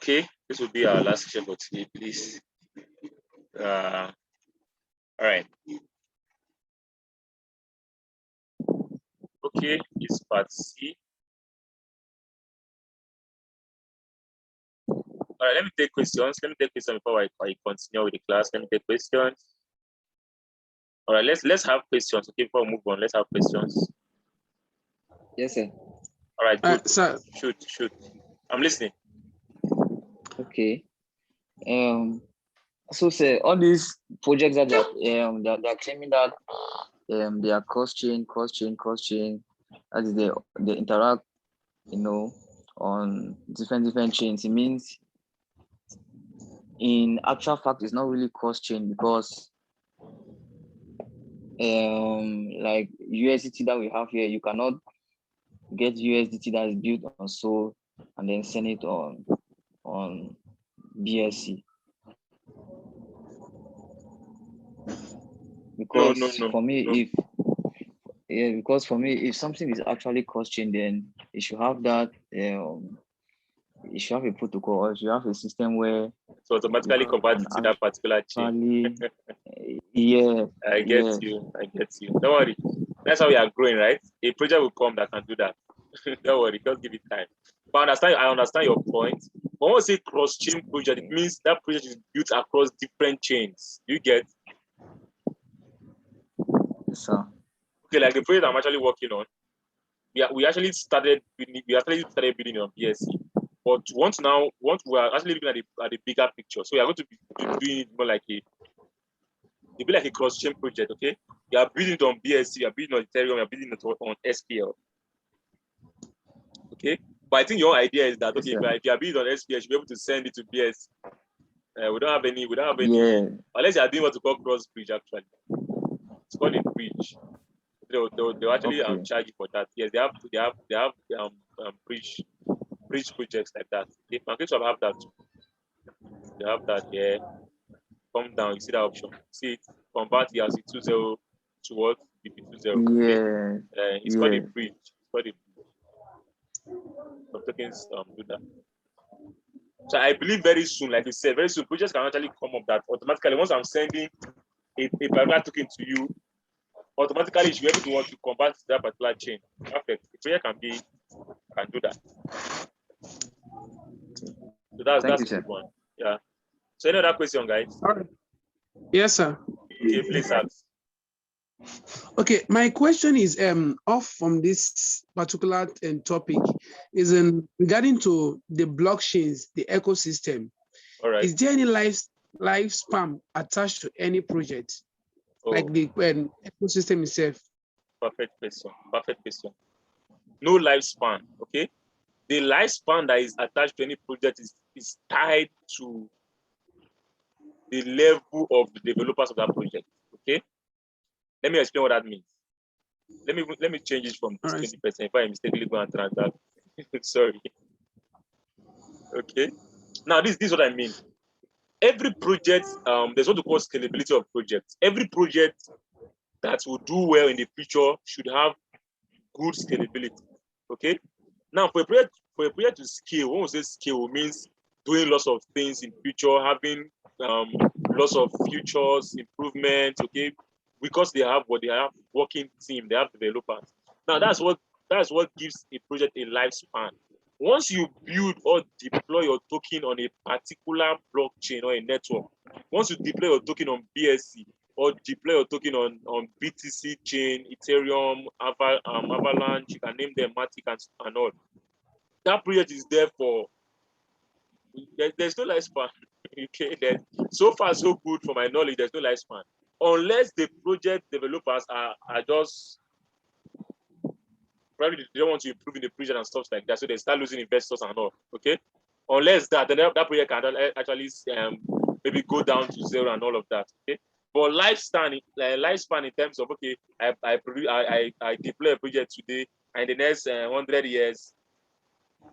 Okay, this will be our last session for today, please. All right. Okay, it's part C. All right, let me take questions. Let me take questions before I continue with the class. Let me take questions. All right, let's have questions. Okay, before we move on, let's have questions. Yes, sir. All right, good. Sir. Shoot. I'm listening. Okay. So, sir, all these projects that they're claiming that they are cross-chain. That is, they interact, on different chains. It means, in actual fact, it's not really cross-chain because, like USDT that we have here, you cannot get USDT that is built on Sol and then send it on BSC. Because No. for me, because for me, if something is actually cross-chain, then it should have that. It should have a protocol, or it should have a system where so automatically convert to that particular chain. Yeah. I get you. Don't worry. That's how we are growing, right? A project will come that can do that. Don't worry, just give it time. But I understand your point. But when we say cross-chain project, it means that project is built across different chains. You get? Yes, sir. Okay, like the project I'm actually working on, we actually started building on BSC. But once we are actually looking at the bigger picture, so we are going to be doing it more like it'll be like a cross-chain project, okay? You are building it on BSC, you are building on Ethereum, you are building it on SPL. Okay? But I think your idea is that, okay, if you are building on SPL, you should be able to send it to BSC. We don't have any, unless you are doing what we call cross-bridge, actually. It's called a bridge. They'll actually charge you for that. Yes, they have bridge projects like that. Okay, PancakeSwap have that too. They have that here. Come down, you see that option. See it, convert ERC20 to what? BP20. Yeah. It's called a bridge. Some tokens do that. So I believe very soon, like you said, very soon projects can actually come up that automatically once I'm sending a particular token to you, automatically you should be able to want to convert to that particular chain. Perfect. The project can do that. So that's a good one. Yeah. So any other question, guys? All right. Yes, sir. Okay, please ask. Okay, my question is off from this particular topic is regarding to the blockchains, the ecosystem. All right. Is there any lifespan attached to any project, like the ecosystem itself? Perfect question. No lifespan. Okay. The lifespan that is attached to any project is tied to the level of the developers of that project. Okay. Let me explain what that means. Let me change it from 20% if I mistakenly go and transact. Sorry. Okay. Now this is what I mean. Every project, there's what we call scalability of projects. Every project that will do well in the future should have good scalability. Okay. Now for a project to scale, when we say scale, it means doing lots of things in future, having lots of futures, improvements, okay, because they have working team, they have developers. Now that's what gives a project a lifespan. Once you build or deploy your token on a particular blockchain or a network, once you deploy your token on BSC or deploy your token on BTC chain, Ethereum, Avalanche, you can name them, Matic and all. That project is there for, there's no lifespan. Okay, so far so good for my knowledge, there's no lifespan. Unless the project developers are just, probably they don't want to improve in the project and stuff like that, so they start losing investors and all, okay? Unless that, then that project can actually maybe go down to zero and all of that, okay? But lifespan in terms of, okay, I deploy a project today, and in the next 100 years,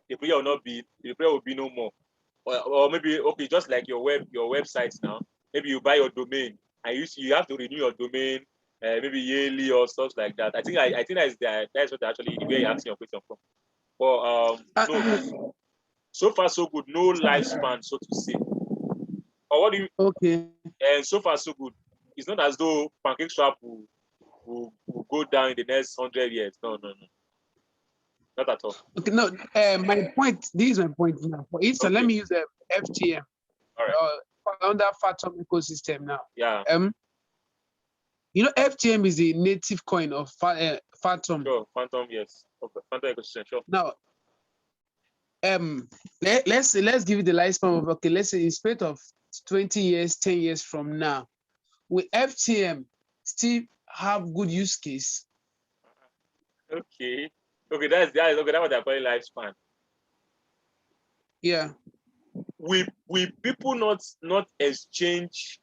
the project will be no more. Or maybe, okay, just like your website now, maybe you buy your domain, and you have to renew your domain, maybe yearly or stuff like that. I think that's what actually where you're asking your question from. But no. So far, so good. No lifespan, so to say. Or what do you? Okay. And so far, so good. It's not as though PancakeSwap will go down in the next 100 years. No, not at all. Okay. No. My point. This is my point now. For instance, let Okay. me use FTM. All right. Under Phantom ecosystem now. Yeah. You know, FTM is the native coin of Phantom. Sure. Phantom, yes. Okay. Phantom ecosystem, sure. Now, let's give it the lifespan of, okay, let's say in space of 20 years, 10 years from now, will FTM still have good use case? Okay. Okay, that is okay. That's what they're calling lifespan. Yeah. Will people not exchange?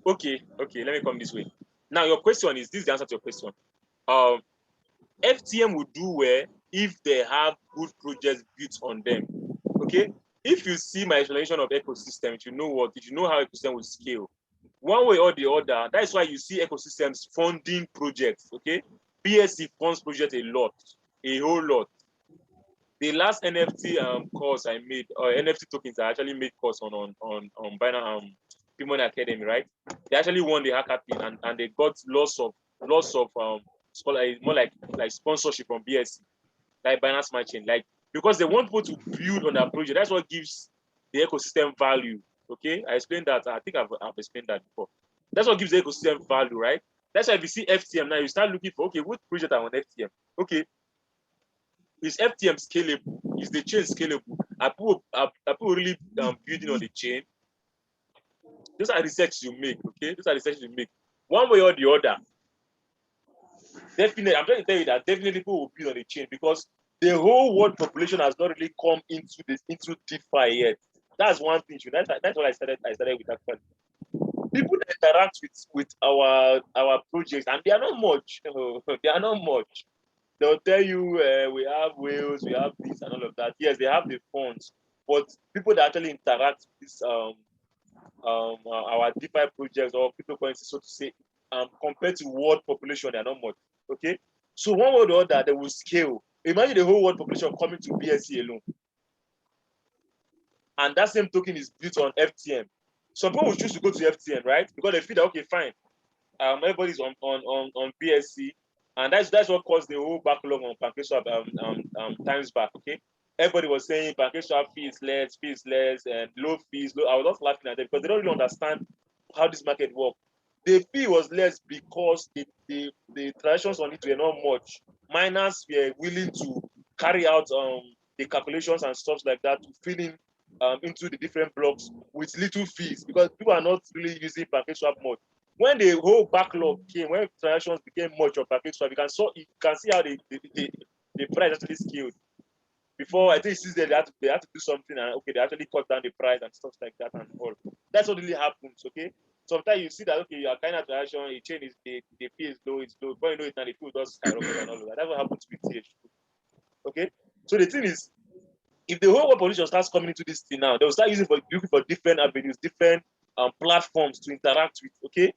Okay, let me come this way. Now, your question is this: the answer to your question. FTM will do well if they have good projects built on them. Okay, if you see my explanation of ecosystem, if you know how ecosystem will scale, one way or the other. That's why you see ecosystems funding projects. Okay, BSC funds projects a whole lot. The last NFT course I made, or NFT tokens, I actually made course on Binance P-Money Academy, right? They actually won the hackathon and they got lots of more like sponsorship from BSC, like Binance Smart Chain, like because they want people to build on their project. That's what gives the ecosystem value. Okay, I explained that. I think I've explained that before. That's what gives the ecosystem value, right? That's why if you see FTM now, you start looking for, okay, what project are on FTM? Okay, is FTM scalable? Is the chain scalable? Are people really building on the chain? Those are research you make, okay? Those are research you make. One way or the other. Definitely, I'm trying to tell you that definitely people will build on the chain because the whole world population has not really come into DeFi yet. That's one thing. That's what I started with actually. People that interact with our projects, and they are not much. They are not much. They'll tell you we have whales, we have this and all of that. Yes, they have the funds, but people that actually interact with this our DeFi projects or cryptocurrency, so to say, compared to world population, they are not much. Okay, so one way or the other, they will scale. Imagine the whole world population coming to BSC alone, and that same token is built on FTM. Some people will choose to go to FTM, right? Because they feel that, okay, fine, everybody's on BSC, and that's what caused the whole backlog on PancakeSwap times back. Okay, everybody was saying PancakeSwap fees less, and low fees. I was just laughing at them because they don't really understand how this market works. The fee was less because the transactions on it were not much. Miners were willing to carry out the calculations and stuff like that to fill in into the different blocks with little fees because people are not really using PancakeSwap much. When the whole backlog came, when transactions became much of PancakeSwap, you can see how the price actually scaled. Before, I think since they had to do something, and okay, they actually cut down the price and stuff like that and all. That's what really happens. Okay, sometimes you see that, okay, you are kind of transaction, a chain is the fee is low, it's low. Before you know it, now the fee does skyrocket and all of that. That's what happens with TH. Okay, so the thing is, if the whole world population starts coming into this thing now, they will start looking for different avenues, different platforms to interact with. Okay,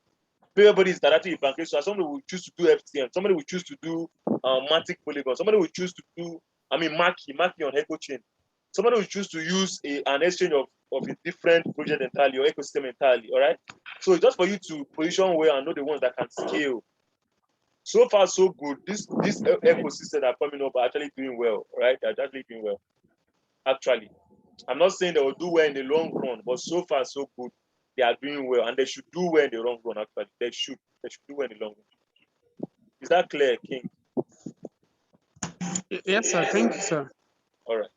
everybody is interacting with PancakeSwap. Somebody will choose to do FTM. Somebody will choose to do Matic Polygon. Somebody will choose to do, Maki on Echo Chain. Somebody will choose to use an exchange of a different project entirely or ecosystem entirely. All right. So it's just for you to position well and know the ones that can scale. So far, so good. This ecosystem that are coming up are actually doing well. Right? They're actually doing well. Actually, I'm not saying they will do well in the long run, but so far, so good. They are doing well, and they should do well in the long run. Actually, they should do well in the long run. Is that clear, King? Yes, sir. Thank you, sir. All right.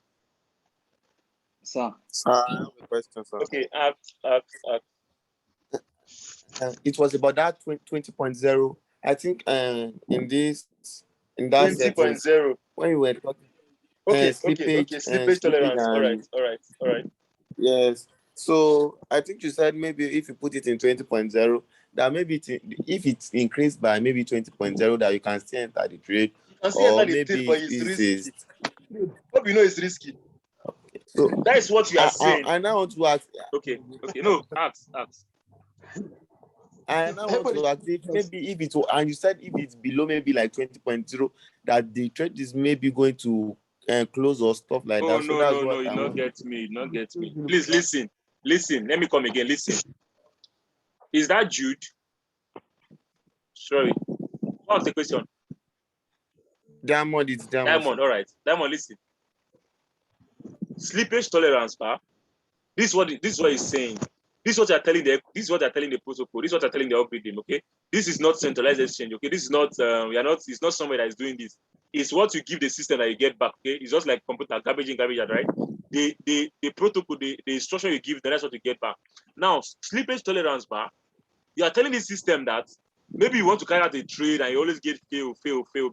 Sir. I have a question, sir. Okay, it was about that 20.0. I think in that 20.0 when you were talking. Slippage tolerance. All right. Yes. So I think you said maybe if you put it in 20.0, that maybe if it's increased by maybe 20.0, that you can still enter the trade. You can still enter the trade, but it's risky. Hope you know it's risky. Okay. So that is what you are saying. I now want to ask. Okay. No, ask. I now want to ask if maybe and you said if it's below maybe like 20.0, that the trade is maybe going to close or stuff like Oh, that. So no, that's no, no, what you I not want. get me, you not get me. Please listen, listen. Let me come again. Listen. Is that Jude? Sorry. What was the question? Diamond, it's Diamond. Diamond, all right. Diamond, listen. Slippage tolerance, this is what he's saying. This is what they're telling the protocol. This is what they're telling the algorithm. Okay, this is not centralized exchange. Okay, this is not it's not somebody that is doing this. It's what you give the system that you get back. Okay, it's just like computer garbage in, garbage out, right? The protocol, the instruction you give, that's what you get back. Now, slippage tolerance, you are telling the system that maybe you want to carry out a trade and you always get fail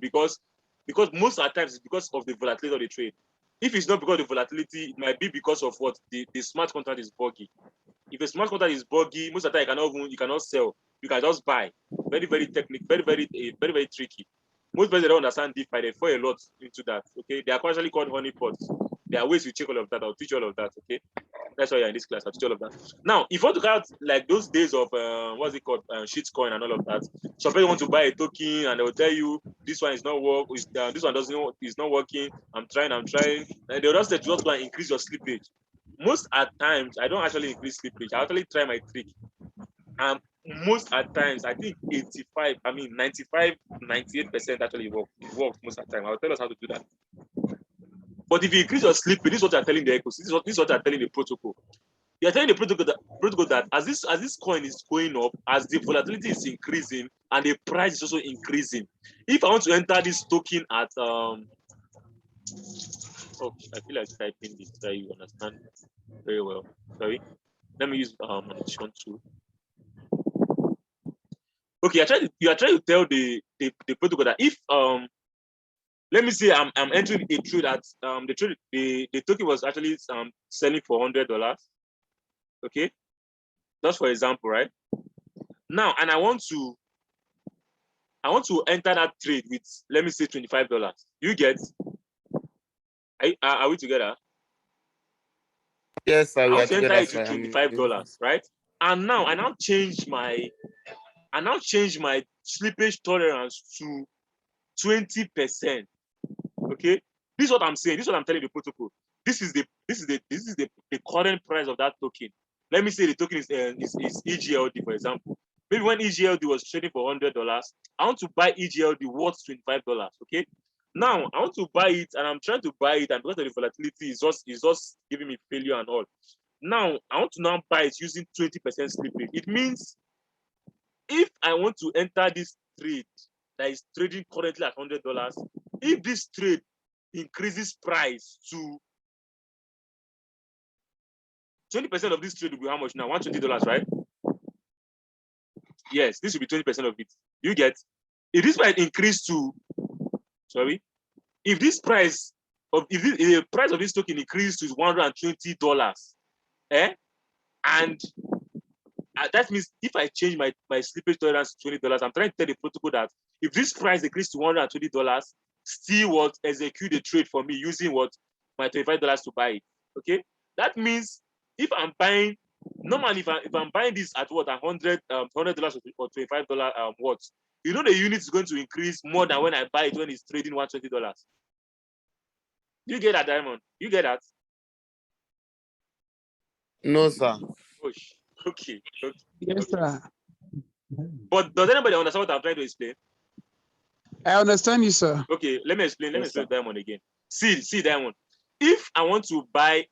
because most of the times it's because of the volatility of the trade. If it's not because of the volatility, it might be because of what the smart contract is buggy. If a smart contract is buggy, most of the time you cannot sell. You can just buy. Very, very technical, very tricky. Most people don't understand DeFi. They fall a lot into that. Okay, they are actually called honeypots. There are ways to check all of that. I'll teach you all of that. Okay, that's why you're in this class. I'll teach you all of that. Now, if you want to count like those days of what's it called, shitcoin and all of that, somebody want to buy a token and they will tell you this one is not working. This one is not working. I'm trying. And they'll just say just go and increase your slippage. Most at times, I don't actually increase slippage. I actually try my trick. Most at times, I think 95, 98% actually works most of the time. I'll tell us how to do that. But if you increase your slippage, this is what you're telling the ecosystem. This is what you're telling the protocol. You're telling the protocol that as this coin is going up, as the volatility is increasing and the price is also increasing. If I want to enter this token at oh, I feel like typing this so you understand very well. Sorry. Let me use annotation tool. Okay, you are trying to tell the protocol that if let me say I'm entering a trade at the token was actually selling for $100. Okay, just for example, right? Now, and I want to enter that trade with, let me say, $25. You get? Are we together? Yes, sir. I We are want to enter together, it sir. with $25, right? And now I now change my slippage tolerance to 20%. Okay, this is what I'm saying. This is what I'm telling the protocol. This is the current price of that token. Let me say the token is EGLD, for example. Maybe when EGLD was trading for $100, I want to buy EGLD worth $25. Okay. Now I want to buy it, and I'm trying to buy it, and because of the volatility, it's just giving me failure and all. Now I want to now buy it using 20% slippage. It means if I want to enter this trade that is trading currently at $100, if this trade increases price to 20% of this trade will be how much now? $120, right? Yes, this will be 20% of it. You get? If this price increase to, sorry, if the price of this token increases to $120, and that means if I change my slippage tolerance to $20, I'm trying to tell the protocol that if this price increases to $120, still what execute the trade for me using what my $25 to buy it. Okay, that means if I'm buying normally, if I'm buying this at what $100 or $25 what, you know the unit is going to increase more than when I buy it when it's trading $120. You get that, Diamond? You get that? No, sir. Okay. Yes, sir. But does anybody understand what I'm trying to explain? I understand you, sir. Okay, let me explain. Let me explain Diamond again. See, Diamond. If I want to buy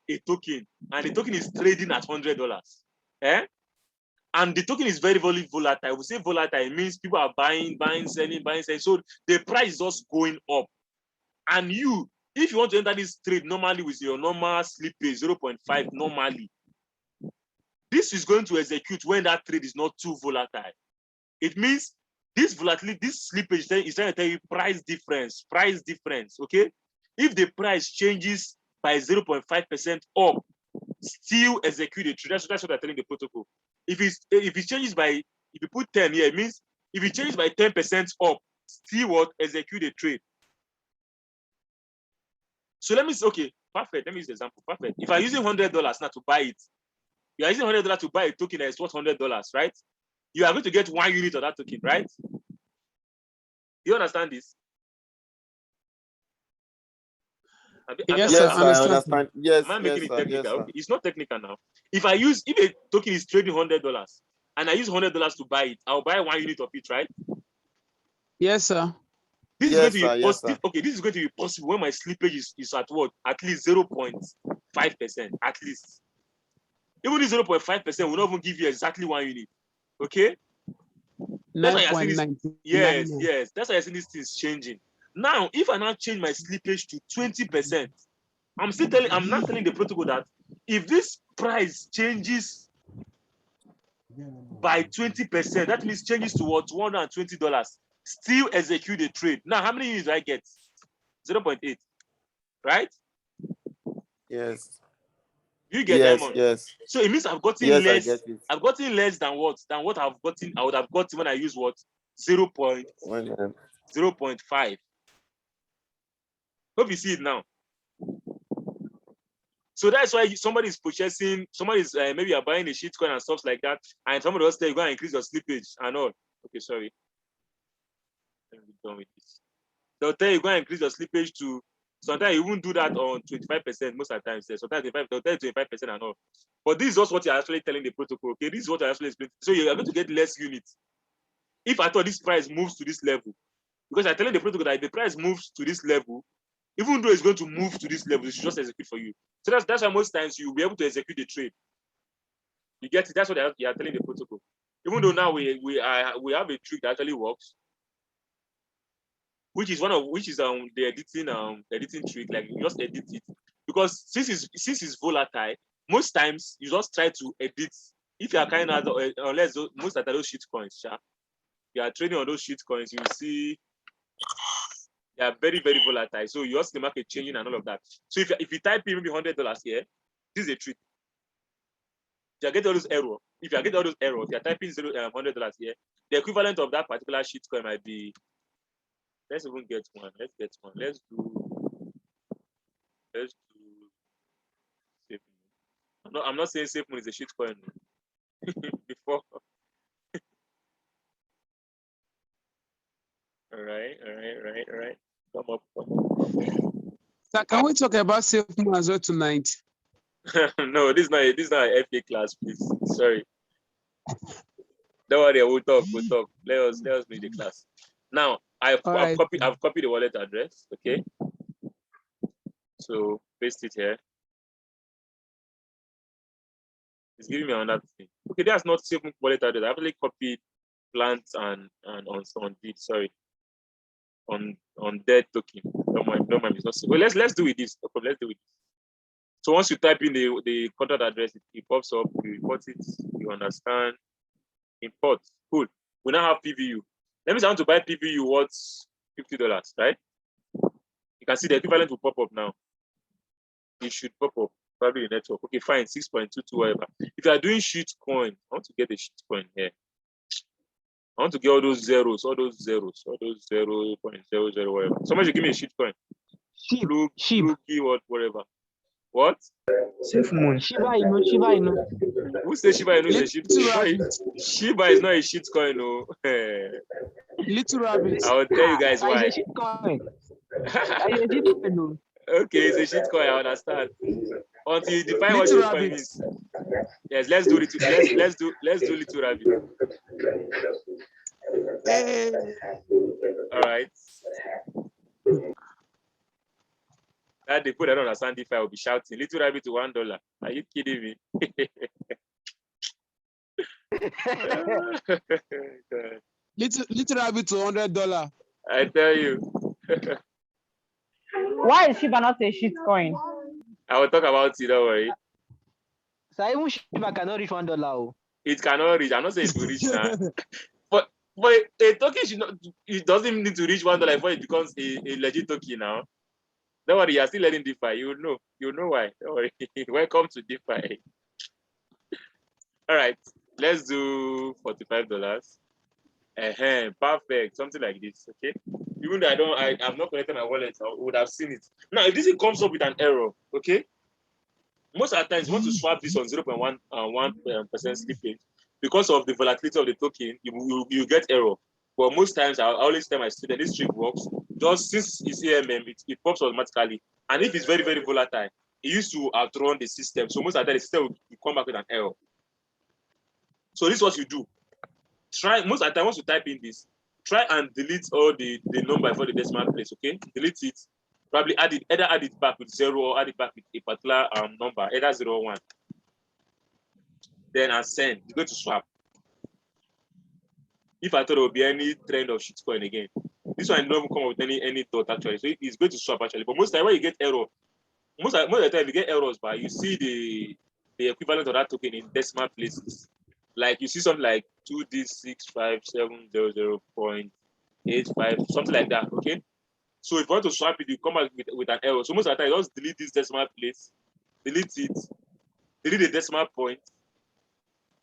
a token and the token is trading at $100, and the token is very, very volatile. We say volatile, it means people are buying, selling. So the price is just going up. And if you want to enter this trade normally with your normal slippage 0.5 normally, this is going to execute when that trade is not too volatile. It means this volatility, this slippage is trying to tell you price difference. Okay, if the price changes by 0.5% up, still execute the trade. That's what I'm telling the protocol. If it changes by, if you put 10 here, it means if it changes by 10% up, still what execute the trade. So let me say, okay, perfect. Let me use the example. Perfect. If I'm using $100 now to buy it, you are using $100 to buy a token that is worth $100, right? You are going to get 1 unit of that token, right? You understand this? Yes, Yes, sir. I Understand. understand. Yes, Am I yes, making it sir. technical? Yes, sir. Okay, it's not technical now. If a token is trading $100 and I use $100 to buy it, I'll buy 1 unit of it, right? Yes, sir. This is going Yes, to sir. be Yes, possible. sir. Okay, this is going to be possible when my slippage is at what? At least 0.5%. At least. Even this 0.5% will not even give you exactly 1 unit. Okay? That's why you're seeing this. 9.99. Yes. That's why you're seeing these things changing. Now, if I now change my slippage to 20%, I'm not telling the protocol that if this price changes by 20%, that means changes to what? $120. Still execute the trade. Now, how many units do I get? 0.8, right? Yes. You get Yes. Diamond. Yes. So it means I've gotten Yes, I less. get it. I've gotten less than what? Than what I would have gotten when I use what? 0.5. Hope you see it now. So that's why somebody's purchasing, somebody's maybe you're buying a shitcoin and stuff like that, and somebody else tell you go and increase your slippage and all. Okay, sorry. Let me be done with this. They'll tell you go and increase your slippage to. Sometimes you won't do that on 25% most of the time. Sometimes they'll tell you 25% and all. But this is just what you're actually telling the protocol. Okay, this is what I actually explained. So you're going to get less units. If I thought this price moves to this level, because I'm telling the protocol that if the price moves to this level, even though it's going to move to this level, it should just execute for you. So that's why most times you'll be able to execute the trade. You get it? That's what you are telling the protocol. Even though now we have a trick that actually works, which is the editing trick. Like you just edit it, because since it's volatile, most times you just try to edit. If you are kind of unless most of those shit coins, you are trading on those shit coins, you see they are very, very volatile. So you also the market changing and all of that. So if you type in maybe $100 here, this is a trick. If you get all those errors, you're typing $100 here, the equivalent of that particular shit coin might be. Let's even get one. Let's get one. Let's do safe moon. I'm not saying safe moon is a shit coin. Before. All right. Come up. Sir, can we talk about safe moon as well tonight? No, this is not an FA class, please. Sorry. Don't worry, we'll talk. Let us make the class. Now, I've copied the wallet address. Okay. So paste it here. It's giving me another thing. Okay, that's not safe wallet address. I actually copied plants and on deed. Sorry. On dead token. Don't mind. It's not safe. Well, let's do with this. Okay, let's do with this. So once you type in the contact address, it pops up. You import it. You understand. Import. Cool. We now have PVU. Let me say I want to buy PVU worth $50, right? You can see the equivalent will pop up now. It should pop up. Probably the network. Okay, fine. 6.22 whatever. If you are doing shit coin, I want to get a shit coin here. I want to get all those zeros, all those 0.00 whatever. Somebody should give me a shit coin. Sheep. Whatever. What? Safe moon. Shiba Inu. Who says Shiba Inu is a shit coin? Shiba is not a shit coin, no. Little rabbit. I will tell you guys why. It's a shit coin. Okay, it's a shit coin, I understand. Until you define what Little shit coin rabbit. means. Yes, let's do little rabbit. All right. That they put that on a sandy fire will be shouting, little rabbit to $1. Are you kidding me? Little rabbit to $100. I tell you. Why is Shiba not a shit coin? I will talk about it, don't worry. So even Shiba cannot reach $1. It cannot reach. I'm not saying it will reach now. But a token should not, it doesn't need to reach $1 before it becomes a legit token now. Don't worry, you're still learning DeFi. You'll know why. Don't worry. Welcome to DeFi. All right, let's do $45. Perfect. Something like this. Okay. Even though I've not connected my wallet, I would have seen it. Now, if this comes up with an error, okay, most of the times you want to swap this on 0.1% slippage because of the volatility of the token, you get error. But most times I always tell my student this trick works. Just since it's AMM, it pops automatically. And if it's very, very volatile, it used to outrun the system. So most of the time, the system will come back with an error. So this is what you do. Try, most of the time, once you type in this, try and delete all the number before the decimal place, okay? Delete it. Probably either add it back with 0 or add it back with a particular number, either 0 or 1. Then and send. You're going to swap. If I thought there will be any trend of shitcoin again. This one don't come up with any thought actually. So it's going to swap actually. But most of the time when you get error, most of the time you get errors, but you see the equivalent of that token in decimal places. Like you see something like 2D65700.85, something like that. Okay. So if you want to swap it, you come back with an error. So most of the time, you just delete this decimal place, delete it, delete the decimal point,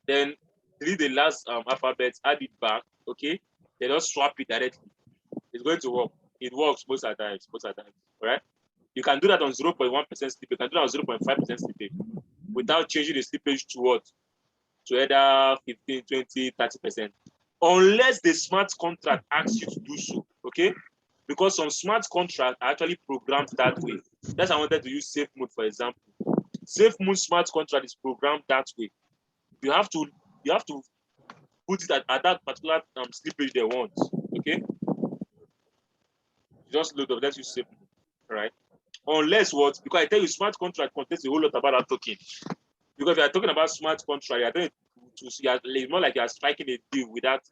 then delete the last alphabet, add it back, okay? Then just swap it directly. It's going to work. It works most of the time, all right? You can do that on 0.1% slippage, you can do that on 0.5% slippage without changing the slippage to what? To either 15, 20, 30%. Unless the smart contract asks you to do so, okay? Because some smart contracts are actually programmed that way. That's why I wanted to use SafeMoon, for example. SafeMoon smart contract is programmed that way. You have to put it at that particular slippage they want. Okay. Just load up. Let's use SafeMoon. All right. Unless what? Because I tell you, smart contract contains a whole lot about that token. Because if you are talking about smart contract, it's more like you are striking a deal with that.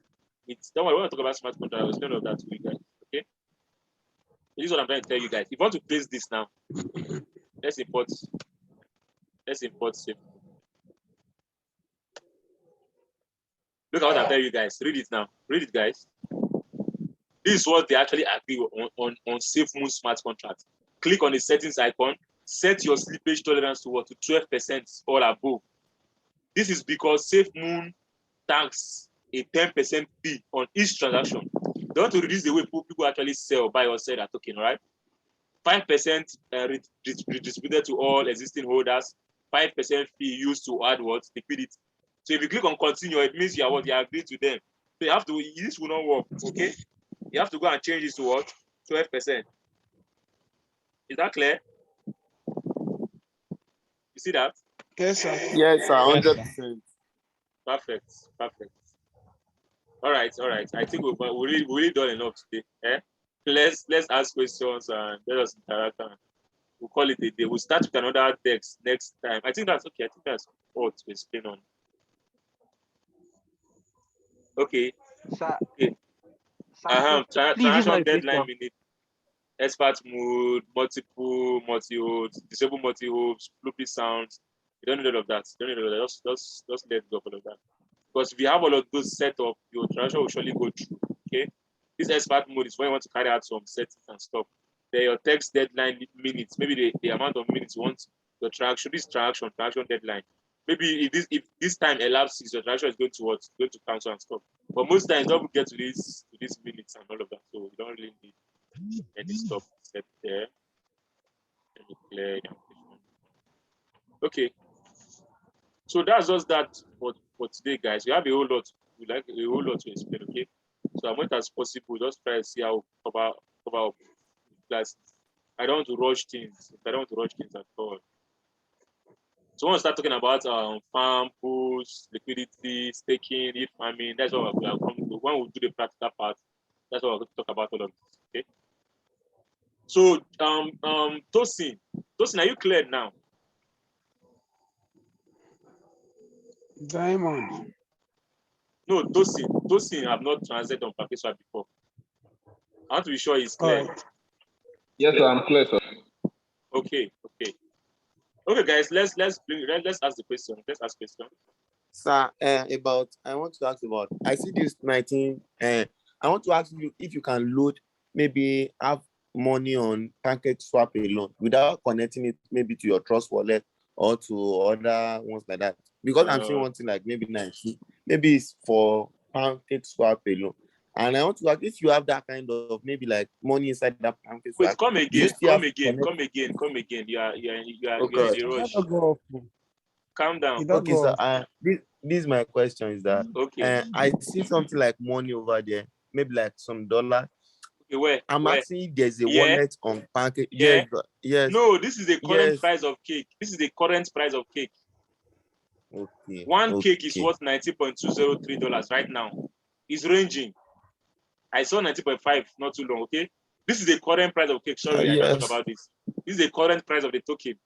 Don't worry, when I talk about smart contract, I will explain all that to you guys. Okay. This is what I'm trying to tell you guys. If you want to paste this now, let's import SafeMoon. Look at what I'm telling you guys. Read it now. Read it, guys. This is what they actually agree on SafeMoon smart contract. Click on the settings icon. Set your slippage tolerance to what? To 12% or above. This is because SafeMoon tax a 10% fee on each transaction. They want to reduce the way people actually sell, buy or sell that token, right? 5% redistributed to all existing holders. 5% fee used to add what? Liquidity. So if you click on continue, it means you are agree to them. So you have to, this will not work, okay? You have to go and change this to what? 12%. Is that clear? You see that? Yes, sir. Yes, sir, 100%. Perfect. All right. I think we've really done enough today. Eh? Let's ask questions and let us interact. And we'll call it a day. We'll start with another text next time. I think that's okay. I think that's all to explain on. Okay. Sir, Okay. Transaction deadline minute, expert mode, multiple multi-holds, disable multi-holds, floppy sounds. You don't need all of that. Just let go of all of that. Because if you have all of those set up, your transaction will surely go through. Okay. This expert mode is when you want to carry out some settings and stuff. Then your text deadline minutes, maybe the amount of minutes you want your transaction deadline. Maybe if this time elapses, your transaction is going to cancel and stuff. But most times, don't get to these minutes and all of that. So you don't really need any stuff set there. Let me clear the application. Okay. So that's just that for today, guys. We have a whole lot to explain, okay? So as much as possible, just try to see how cover up classes. I don't want to rush things. I don't want to rush things at all. So when we start talking about farm, pools, liquidity, staking, yield farming, that's what we are coming to. When we do the practical part, that's what we're going to talk about all of this. Okay. So Tosin, are you clear now? Diamond. No, Tosin have not translated on Pakistan before. I want to be sure he's clear. Right. Yes, sir, I'm clear, sir. Okay, guys. Let's ask the question. Let's ask question. Sir, I want to ask about. I see this 19. I want to ask you if you can load, maybe have money on PancakeSwap alone without connecting it maybe to your Trust wallet or to other ones like that. Because I'm seeing one thing like maybe 19. Maybe it's for PancakeSwap alone. And I want to ask if you have that kind of maybe like money inside that PancakeSwap. Wait, come again. You are Okay. in a rush. Calm down. Okay, so this is my question is that okay. I see something like money over there, maybe like some dollar. Where? I'm Where? asking if there's a Yeah. wallet on Pancake. Yeah. Yes. No, this is the current Yes. price of cake. This is the current price of cake. Okay. One cake is okay. worth $19.203 right now. It's ranging. I saw 19.5 not too long. Okay, this is the current price of cake. Sorry, I can't Yes. talk about this. This is the current price of the token.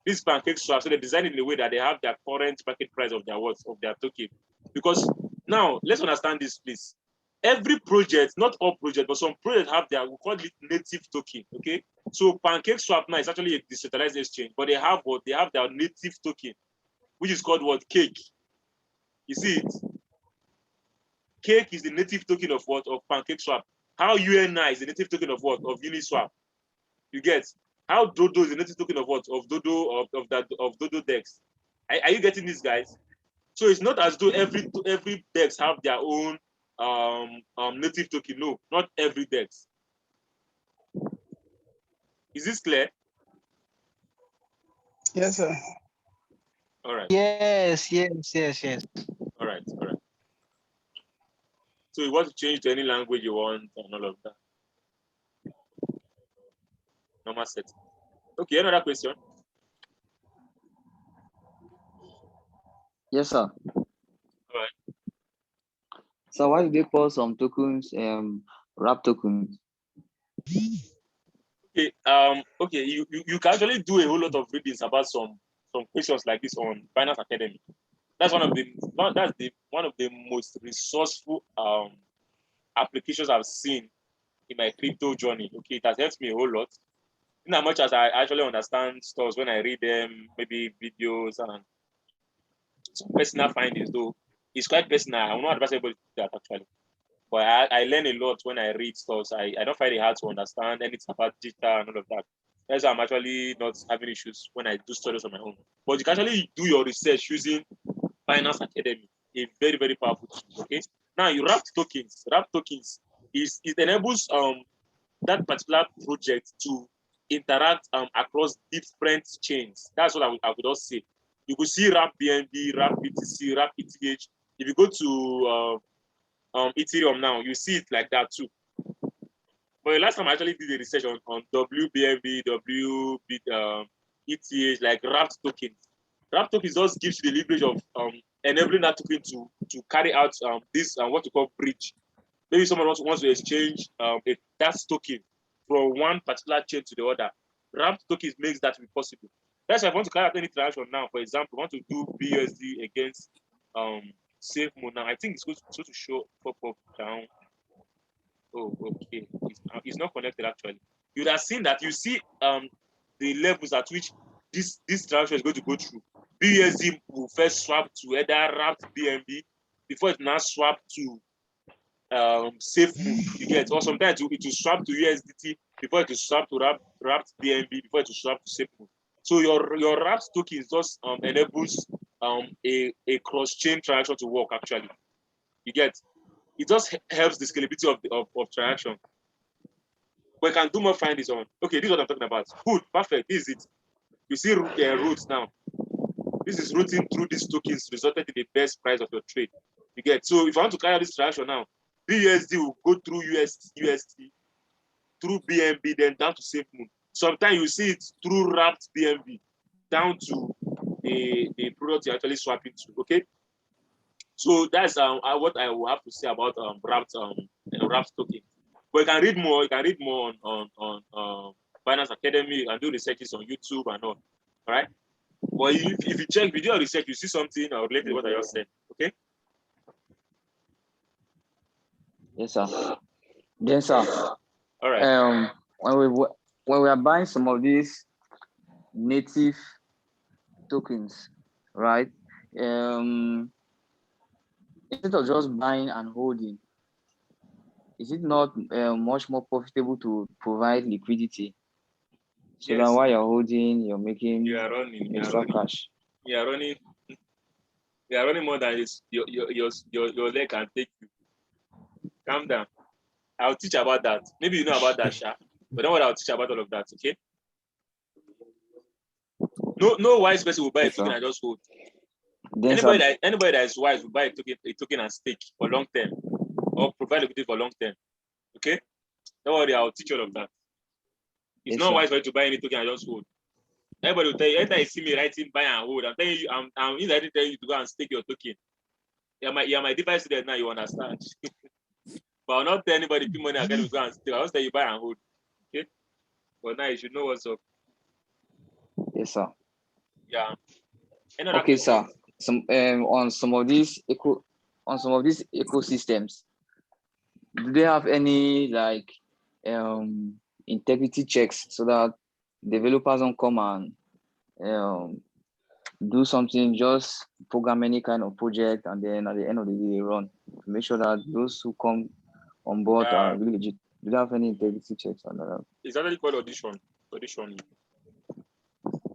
This pancake swap, so they design it in a way that they have their current market price of their worth of their token. Because now let's understand this, please. Every project, not all projects, but some projects have their, we call it native token. Okay, so pancake swap now is actually a decentralized exchange, but they have what? They have their native token, which is called what? Cake. You see it? Cake is the native token of what? Of pancake swap. How UNI is the native token of what? Of Uniswap. You get? How Dodo is the native token of what? Of Dodo of Dodo Dex. Are you getting this, guys? So it's not as though every Dex have their own native token. No, not every Dex. Is this clear? Yes, sir. All right. Yes. All right. So you want to change to any language you want and all of that. Normal setting. Okay, another question. Yes, sir. All right. So why do they call some tokens wrap tokens? Okay. Okay. You can actually do a whole lot of readings about some questions like this on Binance Academy. That's one of the most resourceful applications I've seen in my crypto journey. Okay, it has helped me a whole lot. In as much as I actually understand stores when I read them, maybe videos and some personal findings, though it's quite personal. I will not advise everybody to do that actually. But I learn a lot when I read stores. I don't find it hard to understand anything about data and all of that. That's why I'm actually not having issues when I do studies on my own. But you can actually do your research using Binance Academy, a very, very powerful tool. Okay. Now you wrapped tokens. Wrapped tokens it enables that particular project to interact across different chains. That's what I would also say. You could see Wrap BNB, Wrap BTC, Wrap ETH. If you go to Ethereum now, you see it like that too. But the last time I actually did the research on WBNB, ETH, like wrapped tokens. Wrapped tokens just gives you the leverage of enabling that token to carry out this what you call bridge. Maybe someone wants to exchange that token from one particular chain to the other. Wrapped tokens makes that to be possible. That's why if I want to carry out any transaction now, for example, I want to do BUSD against SafeMoon now. I think it's supposed to show pop up down. Oh, okay. It's not connected actually. You'd have seen that. You see the levels at which this transaction is going to go through. BUSD will first swap to either wrapped BNB before it now swap to SafeMoon. You get, or sometimes it will swap to USDT before it will swap to wrapped BNB before it will swap to SafeMoon. So your wrapped token just enables a cross-chain transaction to work actually. You get, it just helps the scalability of transaction. But you can do more findings on. Okay, this is what I'm talking about. Good, perfect. This is it. You see routes now. This is routing through these tokens resulted in the best price of your trade. You get, so if I want to carry out this transaction now, BUSD will go through UST, through BNB, then down to SafeMoon. Sometimes you see it through wrapped BNB down to the product you're actually swapping to. Okay, so that's what I will have to say about wrapped token. But you can read more. You can read more on Binance Academy. You can do researches on YouTube and all. All right. But if you check video research, you see something related to what I just said. Okay. Yes, sir. Then, sir. All right. When we are buying some of these native tokens, right? Instead of just buying and holding, is it not much more profitable to provide liquidity? So that while you're holding, you're making extra cash. You are running more than your leg can take you. Calm down. I'll teach about that. Maybe you know about that, Sha. But don't worry, I'll teach about all of that, okay? No wise person will buy a token and just hold. Anybody that is wise will buy a token and stake for long term or provide liquidity for long term. Okay? Don't worry, I'll teach you all of that. It's Yes, not sir. wise for you to buy any token and just hold. Everybody will tell you, anytime you see me writing buy and hold, I'm telling you, I'm indirectly telling you to go and stake your token. You're my device student now, you understand. But I'll not tell anybody put money again, go and stake. I'll just tell you buy and hold. Okay? But now you should know what's up. Yes, sir. Yeah. Another Okay, question? sir. Some on some of these ecosystems, do they have any like integrity checks so that developers don't come and do something, just program any kind of project, and then at the end of the day they run, to make sure that those who come on board are really legit? Do they have any integrity checks on that? It's actually called audition. Audition.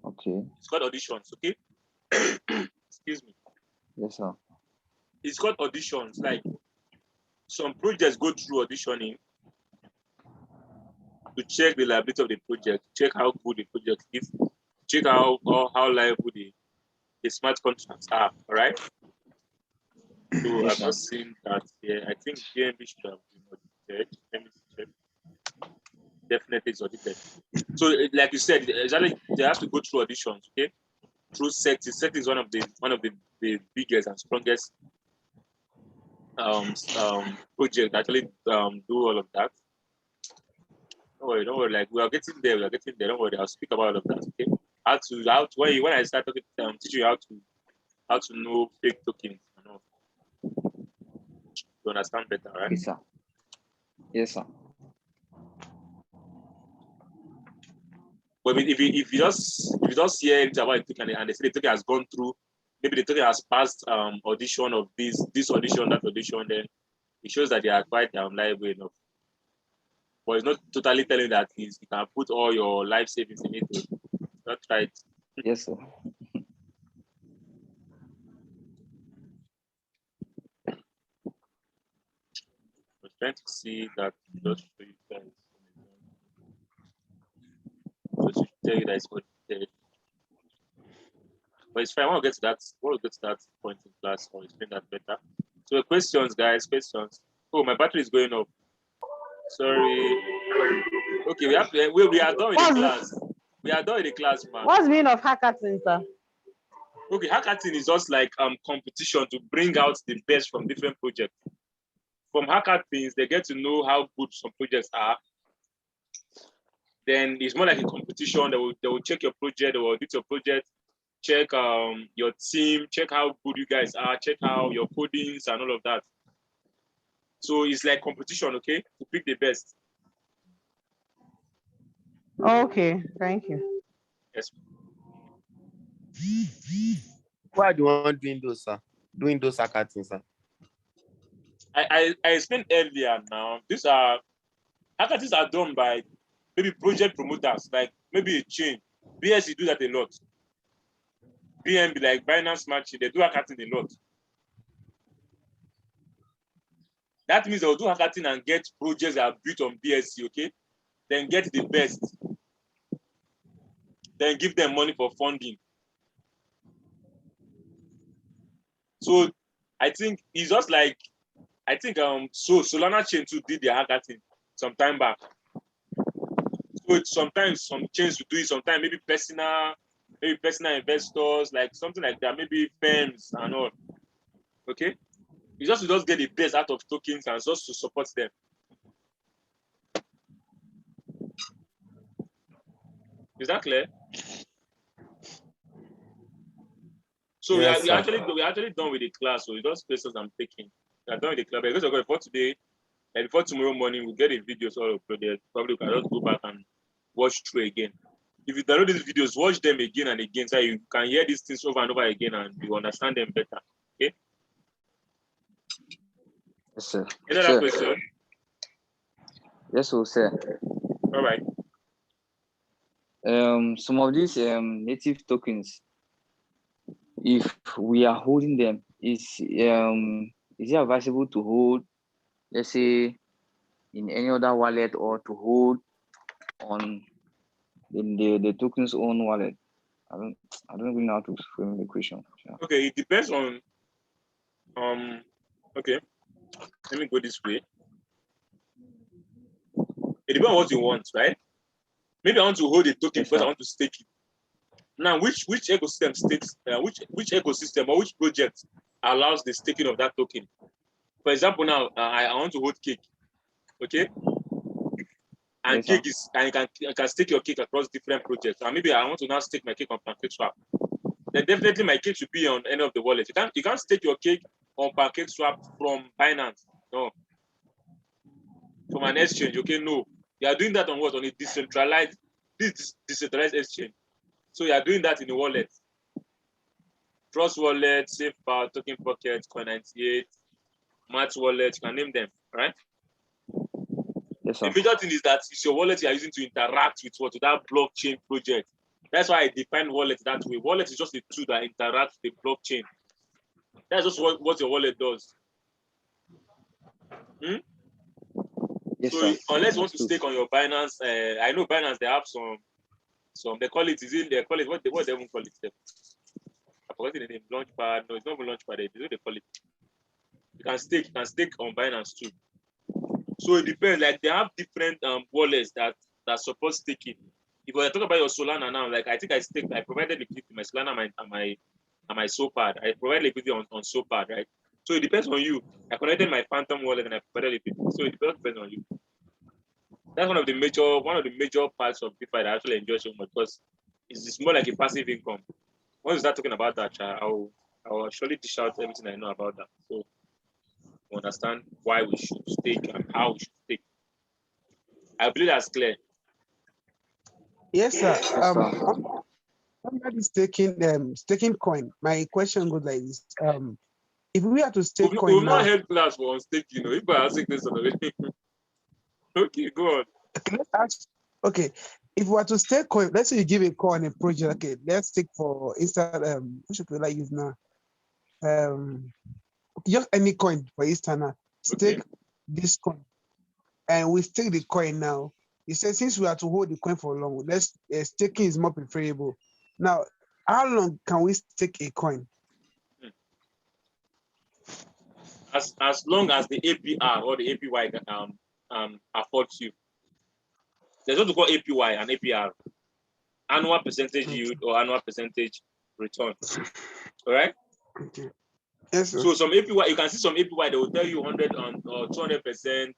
Okay. It's called auditions, okay? Excuse me. Yes, sir. It's called auditions. Like some projects go through auditioning to check the liability of the project, check how good the project is, check how liable the smart contracts are. All right. So Yes, I've sir. not seen that here. I think BNB should have been audited. Let me check. Definitely it's audited. So like you said, exactly they have to go through auditions, okay? Through SEC. SEC is one of the biggest and strongest project that actually do all of that. Don't worry. Like we are getting there. Don't worry. I'll speak about all of that. Okay. How to when I start talking, teaching you how to know fake tokens and all. To understand better, right? Yes, sir. Yes, sir. But if you just hear anything about a token and they say the token has gone through, maybe the token has passed audition of this audition, that audition, then it shows that they are quite liable enough. But it's not totally telling that you can put all your life savings in it. Not right. Yes, sir. I was trying to see that just show you guys. Just to tell you that it's audited. But it's fine. I want to get to that point in class. I'll explain that better. So questions, guys, questions. Oh, my battery is going up. Sorry. Okay, we are done with the class. We are done with the class, man. What's the meaning of hackathon, sir? Okay, hackathon is just like competition to bring out the best from different projects. From hackathons, they get to know how good some projects are. Then it's more like a competition. They will check your project, they will audit your project, check your team, check how good you guys are, check how your codings and all of that. So it's like competition, okay, to pick the best. Okay, thank you. Yes. Why do you want doing those, sir? Doing those hackathons, sir? I explained earlier now. These are hackathons are done by maybe project promoters, like maybe a chain. BSC do that a lot. BNB, like Binance Smart Chain, they do hackathon a lot. That means they'll do hackathon and get projects that are built on BSC, okay? Then get the best. Then give them money for funding. So I think it's just like, so Solana Chain too did their hackathon some time back. So sometimes some chains will do it, sometimes maybe personal investors, like something like that, maybe firms and all. Okay? It's just to just get the best out of tokens and just to support them. Is that clear? So Yes, we actually done with the class. So it's just questions I'm taking. We are done with the class. Because before today, and before tomorrow morning, we'll get the videos all uploaded. Probably we can just go back and watch through again. If you download these videos, watch them again and again, so you can hear these things over and over again and you understand them better. Okay? Yes, sir. Any other question? Yes, sir. All right. Some of these native tokens, if we are holding them, is it advisable to hold, let's say, in any other wallet, or to hold on the token's own wallet? I don't really know how to frame the question. Yeah. Okay, it depends on okay. Let me go this way. depends on what you want, right? Maybe I want to hold a token Yes, because I sir. want to stake it. Now, which ecosystem stakes, which ecosystem or which project allows the staking of that token? For example, now I want to hold cake, okay? And Yes, sir. cake is, and you can stake your cake across different projects. And maybe I want to now stake my cake on PancakeSwap. Then definitely my cake should be on any of the wallets. You can't stake your cake on PancakeSwap from Binance, no. From an exchange, okay? No, you are doing that on what? On a decentralized exchange. So you are doing that in a wallet. Trust Wallet, SafePower, Token Pocket, Coin98, Match Wallet, you can name them, right? Yes, sir. The major thing is that it's your wallet you are using to interact with what? With that blockchain project. That's why I define wallet that way. Wallet is just a tool that interacts with the blockchain. That's just what your wallet does. Yes, So sir. unless you want to Understood. stake on your Binance, I know Binance, they have some they call it, what they even call it? I forgot the name. Launchpad. No, it's not even Launchpad. It's what they call it. You can stake on Binance too. So it depends. Like they have different wallets that support staking. If I talk about your Solana now, like I think I provided liquidity to my Solana and my SOPAD. I provided liquidity on SOPAD, right? So it depends on you. I connected my Phantom wallet and I provided liquidity. So it depends on you. That's one of the major parts of DeFi that I actually enjoy so much because it's more like a passive income. Once you start talking about that, I'll surely dish out everything I know about that. So you understand why we should stake and how we should stake. I believe that's clear. Yes, sir. Yes, sir. Somebody staking coin. My question goes like this. If we are to stake We've coin now, not held class for on staking, If I ask this already. Okay, go on. okay, let's ask. Okay, if we are to stake coin, let's say you give a coin a project. Okay, let's take for instance, what should we like use now? Just any coin for instance now. Stake this coin, and we stake the coin now. He said since we are to hold the coin for long, staking is more preferable. Now, how long can we stake a coin? As long as the APR or the APY affords you. There's what we call APY and APR, annual percentage yield or annual percentage return. All right. Okay. Yes, sir. So some APY, you can see some APY, they will tell you 100 or 200%,